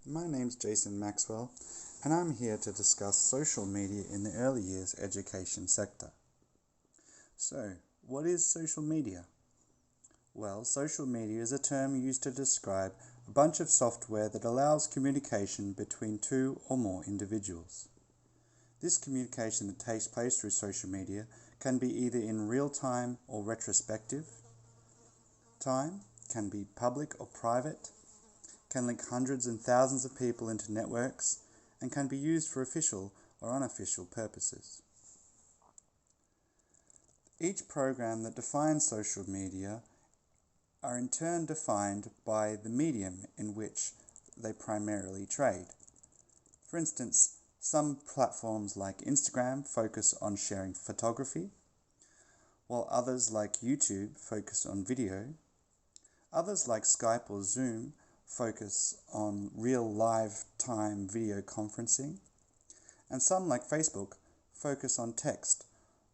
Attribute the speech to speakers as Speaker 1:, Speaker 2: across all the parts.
Speaker 1: My name's Jason Maxwell, and I'm here to discuss social media in the early years education sector. So, what is social media? Well, social media is a term used to describe a bunch of software that allows communication between two or more individuals. This communication that takes place through social media can be either in real time or retrospective time, can be public or private, can link hundreds and thousands of people into networks, and can be used for official or unofficial purposes. Each program that defines social media are in turn defined by the medium in which they primarily trade. For instance, some platforms like Instagram focus on sharing photography, while others like YouTube focus on video. Others like Skype or Zoom focus on real live time video conferencing, and some like Facebook focus on text,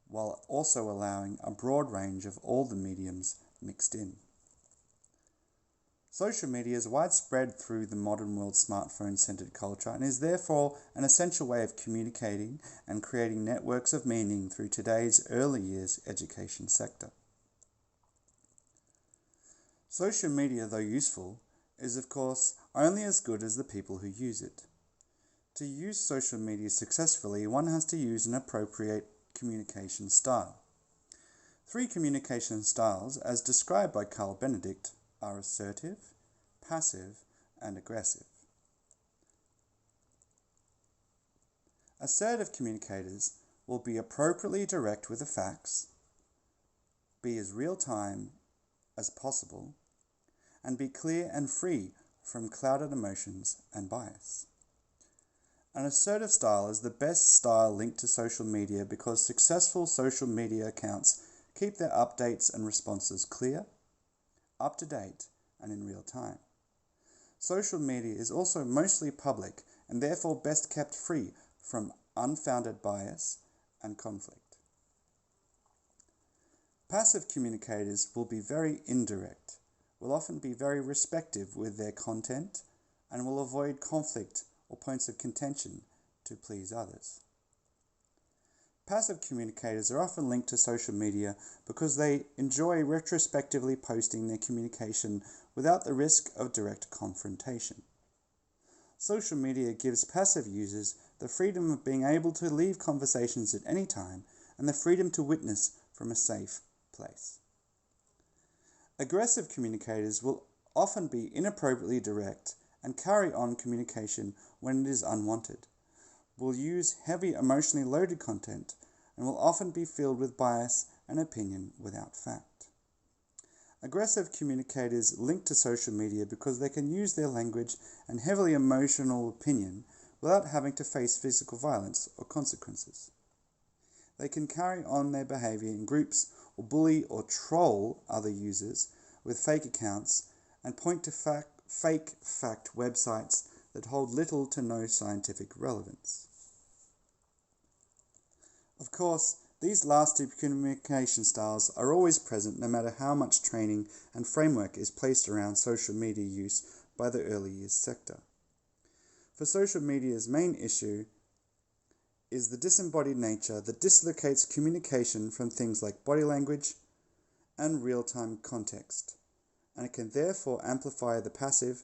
Speaker 1: while also allowing a broad range of all the mediums mixed in. Social media is widespread through the modern world smartphone-centered culture and is therefore an essential way of communicating and creating networks of meaning through today's early years education sector. Social media, though useful, is of course only as good as the people who use it. To use social media successfully, one has to use an appropriate communication style. Three communication styles, as described by Carl Benedict, are assertive, passive, and aggressive. Assertive communicators will be appropriately direct with the facts, be as real-time as possible, and be clear and free from clouded emotions and bias. An assertive style is the best style linked to social media because successful social media accounts keep their updates and responses clear, up to date, and in real time. Social media is also mostly public and therefore best kept free from unfounded bias and conflict. Passive communicators will be very indirect, will often be very respectful with their content, and will avoid conflict or points of contention to please others. Passive communicators are often linked to social media because they enjoy retrospectively posting their communication without the risk of direct confrontation. Social media gives passive users the freedom of being able to leave conversations at any time and the freedom to witness from a safe place. Aggressive communicators will often be inappropriately direct and carry on communication when it is unwanted, will use heavy emotionally loaded content, and will often be filled with bias and opinion without fact. Aggressive communicators link to social media because they can use their language and heavily emotional opinion without having to face physical violence or consequences. They can carry on their behavior in groups or bully or troll other users with fake accounts and point to fake fact websites that hold little to no scientific relevance. Of course, these last two communication styles are always present no matter how much training and framework is placed around social media use by the early years sector. For social media's main issue is the disembodied nature that dislocates communication from things like body language and real-time context, and it can therefore amplify the passive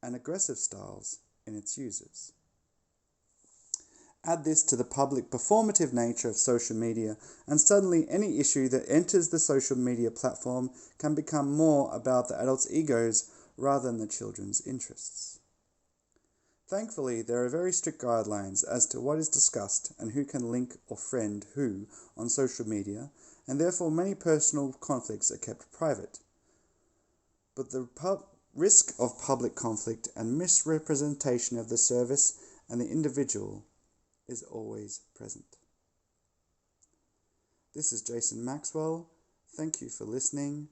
Speaker 1: and aggressive styles in its users. Add this to the public performative nature of social media, and suddenly any issue that enters the social media platform can become more about the adults' egos rather than the children's interests. Thankfully, there are very strict guidelines as to what is discussed and who can link or friend who on social media, and therefore many personal conflicts are kept private. But the risk of public conflict and misrepresentation of the service and the individual is always present. This is Jason Maxwell. Thank you for listening,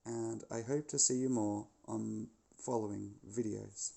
Speaker 1: and I hope to see you more on following videos.